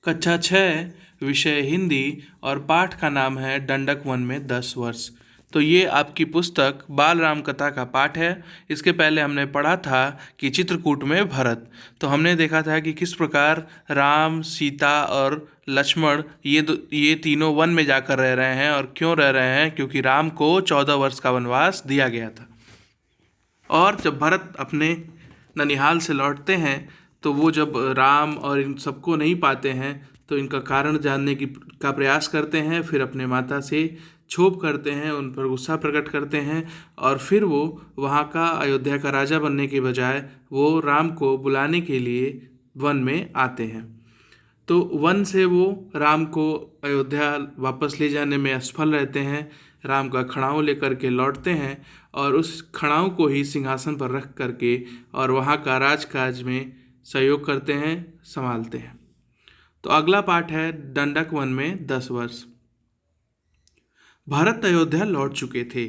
कक्षा 6 विषय हिंदी और पाठ का नाम है दंडक वन में 10 वर्ष। तो ये आपकी पुस्तक बाल राम कथा का पाठ है। इसके पहले हमने पढ़ा था कि चित्रकूट में भरत। तो हमने देखा था कि किस प्रकार राम, सीता और लक्ष्मण ये तीनों वन में जाकर रह रहे हैं। और क्यों रह रहे हैं? क्योंकि राम को 14 वर्ष का वनवास दिया गया था। और जब भरत अपने ननिहाल से लौटते हैं तो वो जब राम और इन सबको नहीं पाते हैं तो इनका कारण जानने का प्रयास करते हैं। फिर अपने माता से क्षोभ करते हैं, उन पर गुस्सा प्रकट करते हैं और फिर वो वहाँ का अयोध्या का राजा बनने के बजाय वो राम को बुलाने के लिए वन में आते हैं। तो वन से वो राम को अयोध्या वापस ले जाने में असफल रहते हैं। राम का खड़ाऊ लेकर के लौटते हैं और उस खड़ाऊ को ही सिंहासन पर रख करके और वहाँ का राजकाज में सहयोग करते हैं, संभालते हैं। तो अगला पाठ है दंडक वन में 10 वर्ष। भरत अयोध्या लौट चुके थे।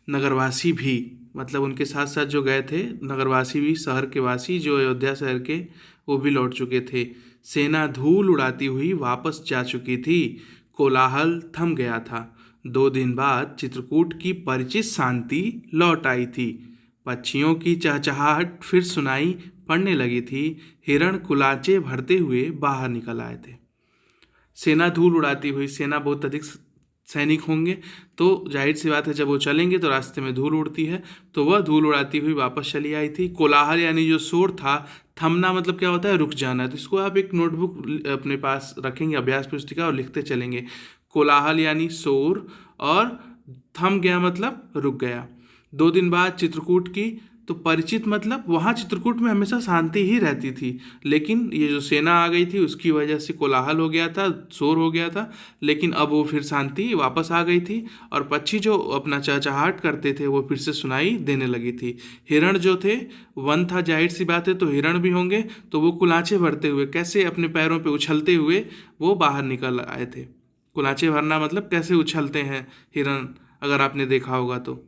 नगरवासी भी, मतलब उनके साथ साथ जो गए थे नगरवासी भी, शहर के वासी जो अयोध्या शहर के, वो भी लौट चुके थे। सेना धूल उड़ाती हुई वापस जा चुकी थी। कोलाहल थम गया था। 2 दिन बाद चित्रकूट की परिचित शांति लौट आई थी। पक्षियों की चहचहाहट फिर सुनाई पड़ने लगी थी। हिरण कुलाचे भरते हुए बाहर निकल आए थे। सेना धूल उड़ाती हुई, सेना बहुत अधिक सैनिक होंगे तो जाहिर सी बात है जब वो चलेंगे तो रास्ते में धूल उड़ती है, तो वह धूल उड़ाती हुई वापस चली आई थी। कोलाहल यानी जो शोर था, थमना मतलब क्या होता है? रुक जाना। तो इसको आप एक नोटबुक अपने पास रखेंगे, अभ्यास पुस्तिका, और लिखते चलेंगे। कोलाहल यानी शोर और थम गया मतलब रुक गया। 2 दिन बाद चित्रकूट की, तो परिचित मतलब वहाँ चित्रकूट में हमेशा शांति ही रहती थी, लेकिन ये जो सेना आ गई थी उसकी वजह से कोलाहल हो गया था, शोर हो गया था। लेकिन अब वो फिर शांति वापस आ गई थी और पक्षी जो अपना चहचहाहट करते थे वो फिर से सुनाई देने लगी थी। हिरण जो थे, वन था जाहिर सी बात है तो हिरण भी होंगे, तो वो कुलाचे भरते हुए, कैसे अपने पैरों पे उछलते हुए वो बाहर निकल आए थे। कुलाचे भरना मतलब कैसे उछलते हैं हिरण, अगर आपने देखा होगा तो।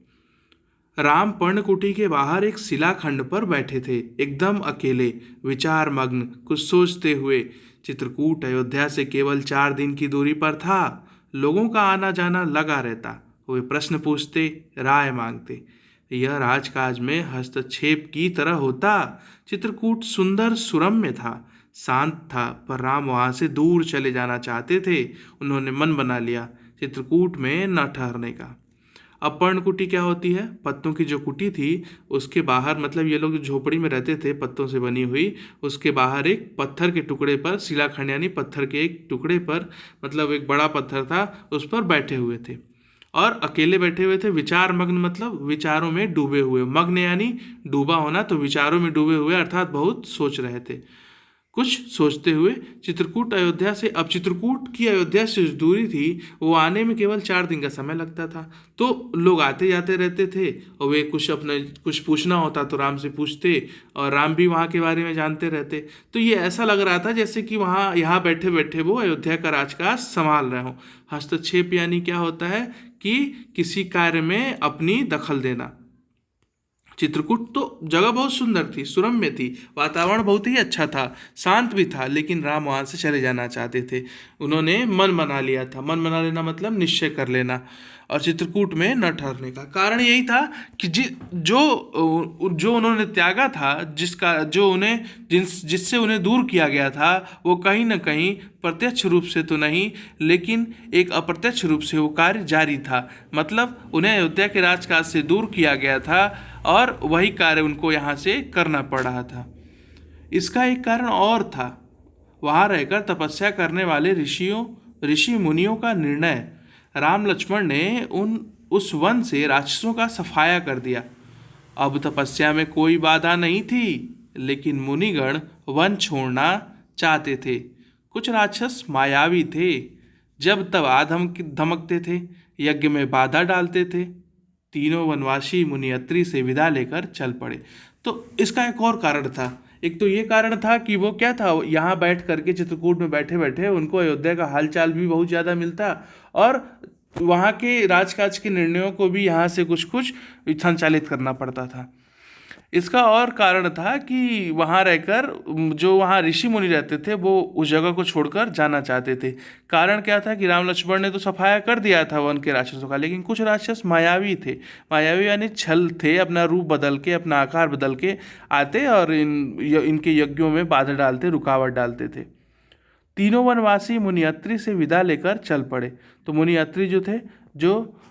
राम पर्णकुटी के बाहर एक शिलाखंड पर बैठे थे, एकदम अकेले, विचार मग्न, कुछ सोचते हुए। चित्रकूट अयोध्या से केवल 4 दिन की दूरी पर था। लोगों का आना जाना लगा रहता। वे प्रश्न पूछते, राय मांगते। यह राजकाज में हस्तक्षेप की तरह होता। चित्रकूट सुंदर सुरम्य था, शांत था, पर राम वहां से दूर चले जाना चाहते थे। उन्होंने मन बना लिया चित्रकूट में न ठहरने का। अब पर्णकुटी क्या होती है? पत्तों की जो कुटी थी उसके बाहर, मतलब ये लोग झोपड़ी में रहते थे पत्तों से बनी हुई, उसके बाहर एक पत्थर के टुकड़े पर, शिलाखंड यानी पत्थर के एक टुकड़े पर, मतलब एक बड़ा पत्थर था, उस पर बैठे हुए थे और अकेले बैठे हुए थे। विचार मग्न मतलब विचारों में डूबे हुए, मग्न यानी डूबा होना, तो विचारों में डूबे हुए अर्थात बहुत सोच रहे थे। कुछ सोचते हुए चित्रकूट अयोध्या से, अब चित्रकूट की अयोध्या से जो दूरी थी वो आने में केवल 4 दिन का समय लगता था। तो लोग आते जाते रहते थे और वे कुछ पूछना होता तो राम से पूछते और राम भी वहाँ के बारे में जानते रहते। तो ये ऐसा लग रहा था जैसे कि वहाँ यहाँ बैठे बैठे वो अयोध्या का राजकाज संभाल रहे हों। हस्तक्षेप यानी क्या होता है कि किसी कार्य में अपनी दखल देना। चित्रकूट तो जगह बहुत सुंदर थी, सुरम्य थी, वातावरण बहुत ही अच्छा था, शांत भी था, लेकिन राम वहाँ से चले जाना चाहते थे। उन्होंने मन बना लिया था। मन बना लेना मतलब निश्चय कर लेना, और चित्रकूट में न ठहरने का कारण यही था कि जो उन्होंने त्यागा था, जिसका जो उन्हें जिससे उन्हें दूर किया गया था, वो कहीं ना कहीं प्रत्यक्ष रूप से तो नहीं लेकिन एक अप्रत्यक्ष रूप से वो कार्य जारी था। मतलब उन्हें अयोध्या के राजकाज से दूर किया गया था और वही कार्य उनको यहाँ से करना पड़ रहा था। इसका एक कारण और था, वहाँ रहकर तपस्या करने वाले ऋषि मुनियों का निर्णय। राम लक्ष्मण ने उस वन से राक्षसों का सफाया कर दिया। अब तपस्या में कोई बाधा नहीं थी, लेकिन मुनिगण वन छोड़ना चाहते थे। कुछ राक्षस मायावी थे, जब तब आधम धमकते थे, यज्ञ में बाधा डालते थे। तीनों वनवासी मुनियत्री से विदा लेकर चल पड़े। तो इसका एक और कारण था। एक तो ये कारण था कि वो क्या था, यहाँ बैठ करके चित्रकूट में बैठे बैठे उनको अयोध्या का हालचाल भी बहुत ज़्यादा मिलता और वहाँ के राजकाज के निर्णयों को भी यहाँ से कुछ कुछ संचालित करना पड़ता था। इसका और कारण था कि वहाँ रहकर जो वहाँ ऋषि मुनि रहते थे वो उस जगह को छोड़कर जाना चाहते थे। कारण क्या था कि राम लक्ष्मण ने तो सफाया कर दिया था वन के राक्षसों का, लेकिन कुछ राक्षस मायावी थे। मायावी यानी छल थे, अपना रूप बदल के, अपना आकार बदल के आते और इनके यज्ञों में बाधा डालते, रुकावट डालते थे। तीनों वनवासी मुनियत्री से विदा लेकर चल पड़े। तो मुनियत्री जो थे, जो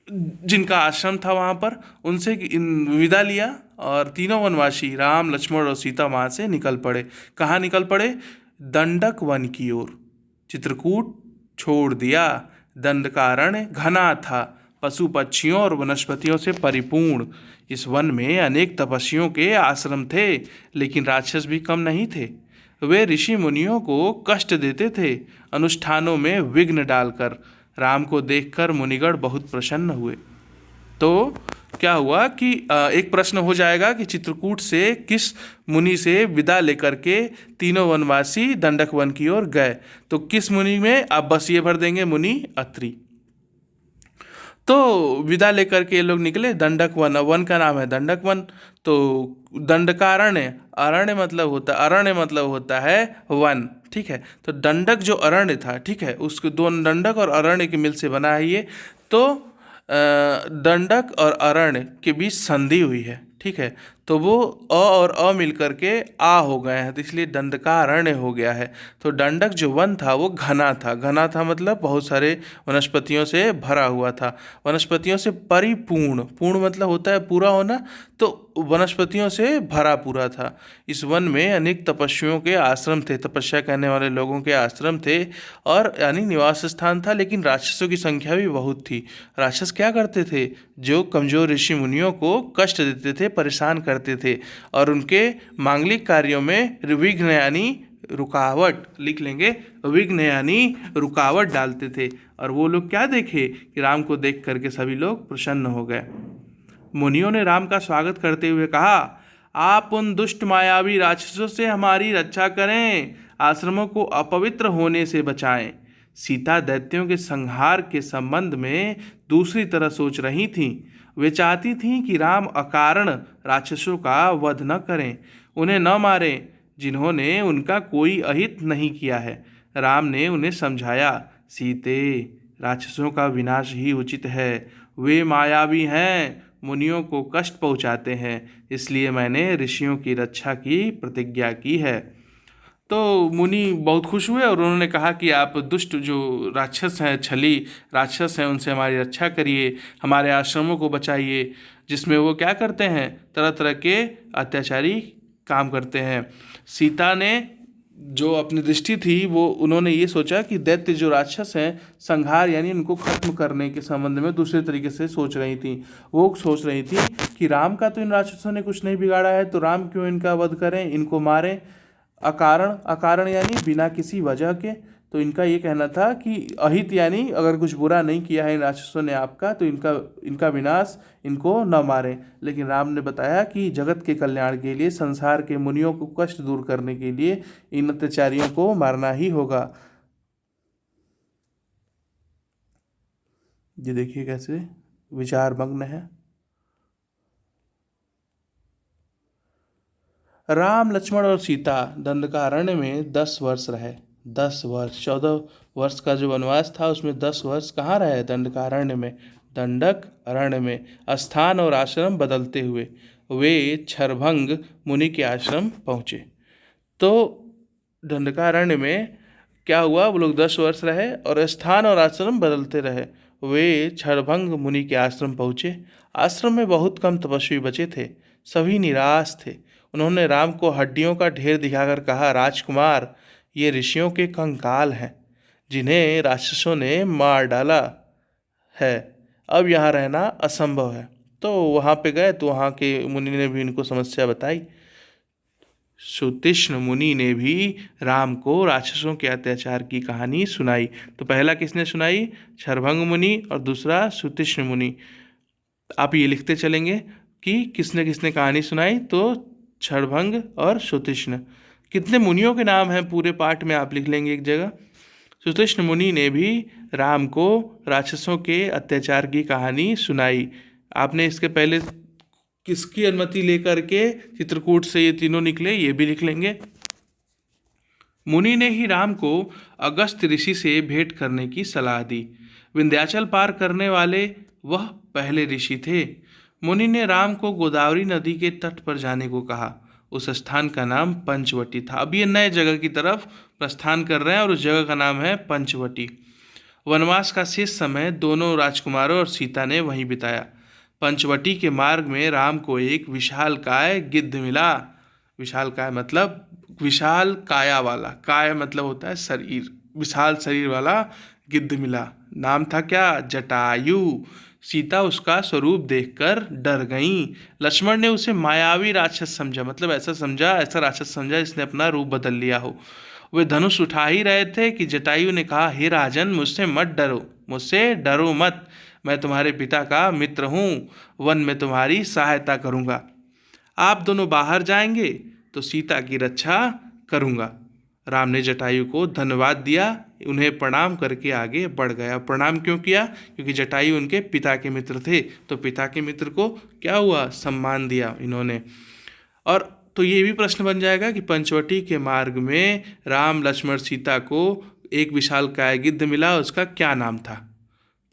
जिनका आश्रम था वहाँ पर, उनसे विदा लिया और तीनों वनवासी राम लक्ष्मण और सीता वहाँ से निकल पड़े। कहाँ निकल पड़े? दंडक वन की ओर। चित्रकूट छोड़ दिया। दंडकारण्य घना था, पशु पक्षियों और वनस्पतियों से परिपूर्ण। इस वन में अनेक तपस्वियों के आश्रम थे, लेकिन राक्षस भी कम नहीं थे। वे ऋषि मुनियों को कष्ट देते थे, अनुष्ठानों में विघ्न डालकर। राम को देखकर मुनिगण बहुत प्रसन्न हुए। तो क्या हुआ कि एक प्रश्न हो जाएगा कि चित्रकूट से किस मुनि से विदा लेकर के तीनों वनवासी दंडक वन की ओर गए। तो किस मुनि में? आप बस ये भर देंगे, मुनि अत्रि। तो विदा लेकर के ये लोग निकले दंडक वन। वन का नाम है दंडक वन। तो दंडकारण्य, अरण्य मतलब होता है वन, ठीक है। तो दंडक जो अरण्य था, ठीक है, उसके दोनों दंडक और अरण्य के मिल से बना है ये। तो दंडक और अरण्य के बीच संधि हुई है, ठीक है। तो वो अ और अ मिल करके आ हो गए हैं, तो इसलिए दंडकारण्य हो गया है। तो दंडक जो वन था वो घना था। घना था मतलब बहुत सारे वनस्पतियों से भरा हुआ था, वनस्पतियों से परिपूर्ण। पूर्ण मतलब होता है पूरा होना, तो वनस्पतियों से भरा पूरा था। इस वन में अनेक तपस्वियों के आश्रम थे, तपस्या करने वाले लोगों के आश्रम थे, और यानी निवास स्थान था। लेकिन राक्षसों की संख्या भी बहुत थी। राक्षस क्या करते थे? जो कमजोर ऋषि मुनियों को कष्ट देते थे, परेशान करते थे, और उनके मांगलिक कार्यों में विघ्न यानी रुकावट, लिख लेंगे, विघ्न यानी रुकावट डालते थे। और वो लोग क्या देखे कि राम को देख करके सभी लोग प्रसन्न हो गए। मुनियों ने राम का स्वागत करते हुए कहा, आप उन दुष्ट मायावी राक्षसों से हमारी रक्षा करें, आश्रमों को अपवित्र होने से बचाएं। सीता दैत्यों के संहार के संबंध में दूसरी तरह सोच रही थीं। वे चाहती थीं कि राम अकारण राक्षसों का वध न करें, उन्हें न मारें जिन्होंने उनका कोई अहित नहीं किया है। राम ने उन्हें समझाया, सीते, राक्षसों का विनाश ही उचित है। वे मायावी हैं, मुनियों को कष्ट पहुँचाते हैं, इसलिए मैंने ऋषियों की रक्षा की प्रतिज्ञा की है। तो मुनि बहुत खुश हुए और उन्होंने कहा कि आप दुष्ट जो राक्षस हैं, छली राक्षस हैं, उनसे हमारी रक्षा करिए, हमारे आश्रमों को बचाइए, जिसमें वो क्या करते हैं, तरह तरह के अत्याचारी काम करते हैं। सीता ने जो अपनी दृष्टि थी वो उन्होंने ये सोचा कि दैत्य जो राक्षस हैं, संहार यानी इनको खत्म करने के संबंध में दूसरे तरीके से सोच रही थी। वो सोच रही थी कि राम का तो इन राक्षसों ने कुछ नहीं बिगाड़ा है, तो राम क्यों इनका वध करें, इनको मारें अकारण। अकारण यानी बिना किसी वजह के। तो इनका ये कहना था कि अहित यानी अगर कुछ बुरा नहीं किया है इन राक्षसों ने आपका, तो इनका विनाश, इनको न मारें। लेकिन राम ने बताया कि जगत के कल्याण के लिए, संसार के मुनियों को कष्ट दूर करने के लिए इन अत्याचारियों को मारना ही होगा। ये देखिए कैसे विचार मग्न है। राम लक्ष्मण और सीता दंडकारण्य में 10 वर्ष रहे। 10 वर्ष, 14 वर्ष का जो वनवास था उसमें 10 वर्ष कहाँ रहे? दंडकारण्य में, दंडक अरण्य में। स्थान और आश्रम बदलते हुए वे क्षरभंग मुनि के आश्रम पहुँचे। तो दंडकारण्य में क्या हुआ? वो लोग 10 वर्ष रहे और स्थान और आश्रम बदलते रहे। वे क्षरभंग मुनि के आश्रम पहुँचे। आश्रम में बहुत कम तपस्वी बचे थे, सभी निराश थे। उन्होंने राम को हड्डियों का ढेर दिखाकर कहा, राजकुमार, ये ऋषियों के कंकाल हैं, जिन्हें राक्षसों ने मार डाला है। अब यहाँ रहना असंभव है। तो वहाँ पे गए तो वहाँ के मुनि ने भी इनको समस्या बताई। सुतीक्ष्ण मुनि ने भी राम को राक्षसों के अत्याचार की कहानी सुनाई। तो पहला किसने सुनाई? क्षरभंग मुनि, और दूसरा सुतीक्ष्ण मुनि। आप ये लिखते चलेंगे कि किसने किसने कहानी सुनाई। तो क्षरभंग और सुतीक्ष्ण। कितने मुनियों के नाम हैं पूरे पाठ में, आप लिख लेंगे एक जगह। सुतीक्ष्ण मुनि ने भी राम को राक्षसों के अत्याचार की कहानी सुनाई। आपने इसके पहले किसकी अनुमति लेकर के चित्रकूट से ये तीनों निकले, ये भी लिख लेंगे। मुनि ने ही राम को अगस्त ऋषि से भेंट करने की सलाह दी। विंध्याचल पार करने वाले वह पहले ऋषि थे। मुनि ने राम को गोदावरी नदी के तट पर जाने को कहा। उस स्थान का नाम पंचवटी था। अब ये नए जगह की तरफ प्रस्थान कर रहे हैं और उस जगह का नाम है पंचवटी। वनवास का शेष समय दोनों राजकुमारों और सीता ने वहीं बिताया। पंचवटी के मार्ग में राम को एक विशालकाय गिद्ध मिला। विशालकाय मतलब विशाल काया वाला, काय मतलब होता है शरीर, विशाल शरीर वाला गिद्ध मिला। नाम था क्या? जटायु। सीता उसका स्वरूप देखकर डर गईं। लक्ष्मण ने उसे मायावी राक्षस समझा, मतलब ऐसा राक्षस समझा जिसने अपना रूप बदल लिया हो। वे धनुष उठा ही रहे थे कि जटायु ने कहा, हे राजन, मुझसे डरो मत। मैं तुम्हारे पिता का मित्र हूँ, वन में तुम्हारी सहायता करूँगा। आप दोनों बाहर जाएंगे तो सीता की रक्षा करूँगा। राम ने जटायु को धन्यवाद दिया, उन्हें प्रणाम करके आगे बढ़ गया। प्रणाम क्यों किया? क्योंकि जटायु उनके पिता के मित्र थे, तो पिता के मित्र को क्या हुआ? सम्मान दिया इन्होंने। और तो ये भी प्रश्न बन जाएगा कि पंचवटी के मार्ग में राम लक्ष्मण सीता को एक विशालकाय गिद्ध मिला, उसका क्या नाम था?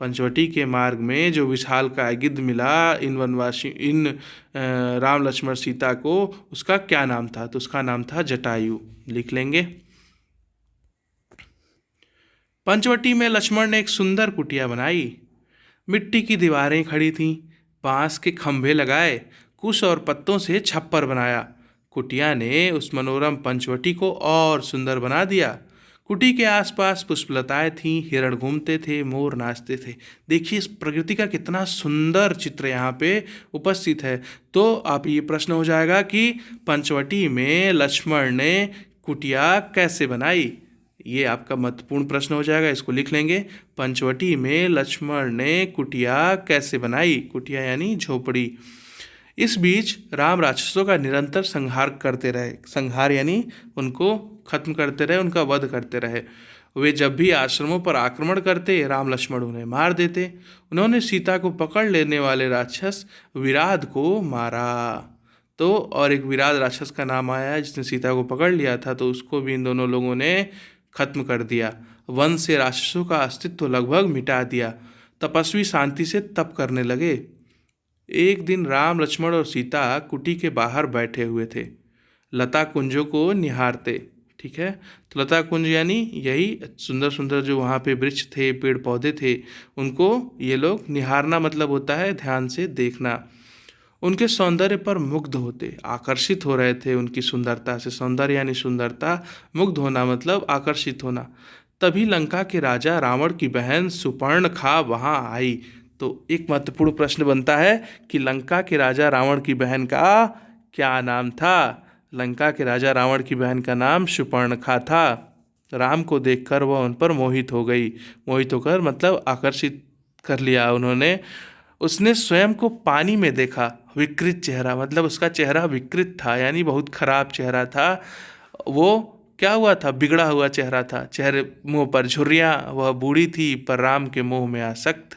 पंचवटी के मार्ग में जो विशालकाय गिद्ध मिला इन राम लक्ष्मण सीता को, उसका क्या नाम था? तो उसका नाम था जटायु। लिख लेंगे। पंचवटी में लक्ष्मण ने एक सुंदर कुटिया बनाई। मिट्टी की दीवारें खड़ी थीं, बांस के खंभे लगाए, कुश और पत्तों से छप्पर बनाया। कुटिया ने उस मनोरम पंचवटी को और सुंदर बना दिया। कुटी के आसपास पुष्पलताएं थीं, हिरण घूमते थे, मोर नाचते थे। देखिए इस प्रकृति का कितना सुंदर चित्र यहाँ पे उपस्थित है। तो आप ये प्रश्न हो जाएगा कि पंचवटी में लक्ष्मण ने कुटिया कैसे बनाई? ये आपका महत्वपूर्ण प्रश्न हो जाएगा, इसको लिख लेंगे। पंचवटी में लक्ष्मण ने कुटिया कैसे बनाई? कुटिया यानी झोपड़ी। इस बीच राम राक्षसों का निरंतर संहार करते रहे। संहार यानी उनको खत्म करते रहे, उनका वध करते रहे। वे जब भी आश्रमों पर आक्रमण करते, राम लक्ष्मण उन्हें मार देते। उन्होंने सीता को पकड़ लेने वाले राक्षस विराध को मारा। तो और एक विराध राक्षस का नाम आया है जिसने सीता को पकड़ लिया था, तो उसको भी इन दोनों लोगों ने खत्म कर दिया। वन से राक्षसों का अस्तित्व लगभग मिटा दिया। तपस्वी शांति से तप करने लगे। एक दिन राम लक्ष्मण और सीता कुटी के बाहर बैठे हुए थे, लता कुंजों को निहारते। ठीक है, तो लता कुंज यानी यही सुंदर सुंदर जो वहाँ पे वृक्ष थे, पेड़ पौधे थे, उनको ये लोग निहारना मतलब होता है ध्यान से देखना। उनके सौंदर्य पर मुग्ध होते, आकर्षित हो रहे थे उनकी सुंदरता से। सौंदर्य यानी सुंदरता, मुग्ध होना मतलब आकर्षित होना। तभी लंका के राजा रावण की बहन सुपर्णखा वहाँ आई। तो एक महत्वपूर्ण प्रश्न बनता है कि लंका के राजा रावण की बहन का क्या नाम था? लंका के राजा रावण की बहन का नाम सुपर्णखा था। राम को देखकर वह उन पर मोहित हो गई। मोहित होकर मतलब आकर्षित कर लिया उन्होंने। उसने स्वयं को पानी में देखा। विकृत चेहरा मतलब उसका चेहरा विकृत था, यानी बहुत खराब चेहरा था। वो क्या हुआ था? बिगड़ा हुआ चेहरा था। चेहरे मुंह पर झुर्रियाँ। वह बूढ़ी थी पर राम के मोह में आसक्त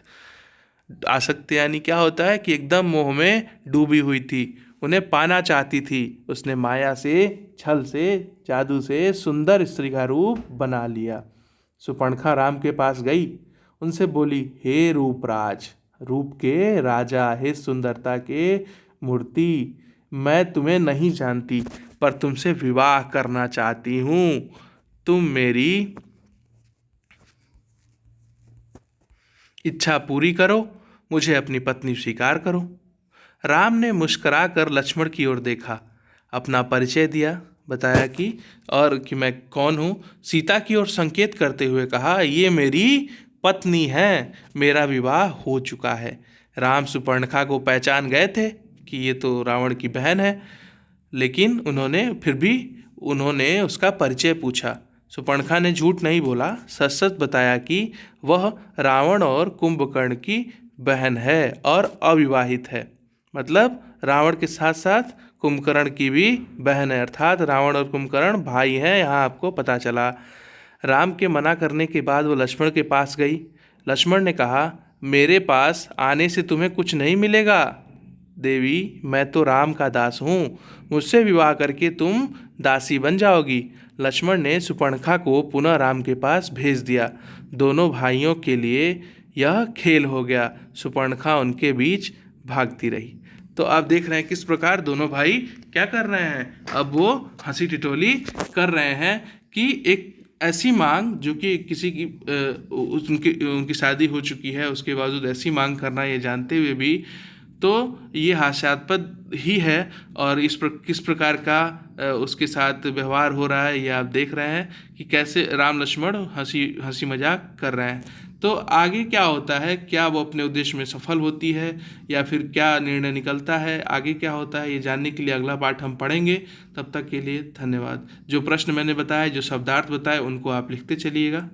यानी क्या होता है कि एकदम मोह में डूबी हुई थी। उन्हें पाना चाहती थी। उसने माया से, छल से, जादू से सुंदर स्त्री का रूप बना लिया। सुपर्णखा राम के पास गई, उनसे बोली, हे रूपराज, रूप के राजा, हे सुंदरता के मूर्ति, मैं तुम्हें नहीं जानती पर तुमसे विवाह करना चाहती हूँ। तुम मेरी इच्छा पूरी करो, मुझे अपनी पत्नी स्वीकार करो। राम ने मुस्कुरा कर लक्ष्मण की ओर देखा, अपना परिचय दिया, बताया कि मैं कौन हूँ। सीता की ओर संकेत करते हुए कहा, ये मेरी पत्नी है, मेरा विवाह हो चुका है। राम सुपर्णखा को पहचान गए थे कि ये तो रावण की बहन है, लेकिन उन्होंने उसका परिचय पूछा। सुपर्णखा ने झूठ नहीं बोला, सच सच बताया कि वह रावण और कुंभकर्ण की बहन है और अविवाहित है। मतलब रावण के साथ साथ कुंभकर्ण की भी बहन है, अर्थात रावण और कुंभकर्ण भाई हैं, यहाँ आपको पता चला। राम के मना करने के बाद वो लक्ष्मण के पास गई। लक्ष्मण ने कहा, मेरे पास आने से तुम्हें कुछ नहीं मिलेगा। देवी, मैं तो राम का दास हूँ, मुझसे विवाह करके तुम दासी बन जाओगी। लक्ष्मण ने सुपर्णखा को पुनः राम के पास भेज दिया। दोनों भाइयों के लिए यह खेल हो गया। सुपर्णखा उनके बीच भागती रही। तो आप देख रहे हैं किस प्रकार दोनों भाई क्या कर रहे हैं, अब वो हंसी टिटोली कर रहे हैं कि एक ऐसी मांग जो कि किसी की उनकी उनकी शादी हो चुकी है, उसके बावजूद ऐसी मांग करना ये जानते हुए भी, तो ये हास्यास्पद ही है। और किस प्रकार का उसके साथ व्यवहार हो रहा है, ये आप देख रहे हैं कि कैसे राम लक्ष्मण हंसी हंसी मजाक कर रहे हैं। तो आगे क्या होता है, क्या वो अपने उद्देश्य में सफल होती है या फिर क्या निर्णय निकलता है, आगे क्या होता है, ये जानने के लिए अगला पाठ हम पढ़ेंगे। तब तक के लिए धन्यवाद। जो प्रश्न मैंने बताए, जो शब्दार्थ बताए, उनको आप लिखते चलिएगा।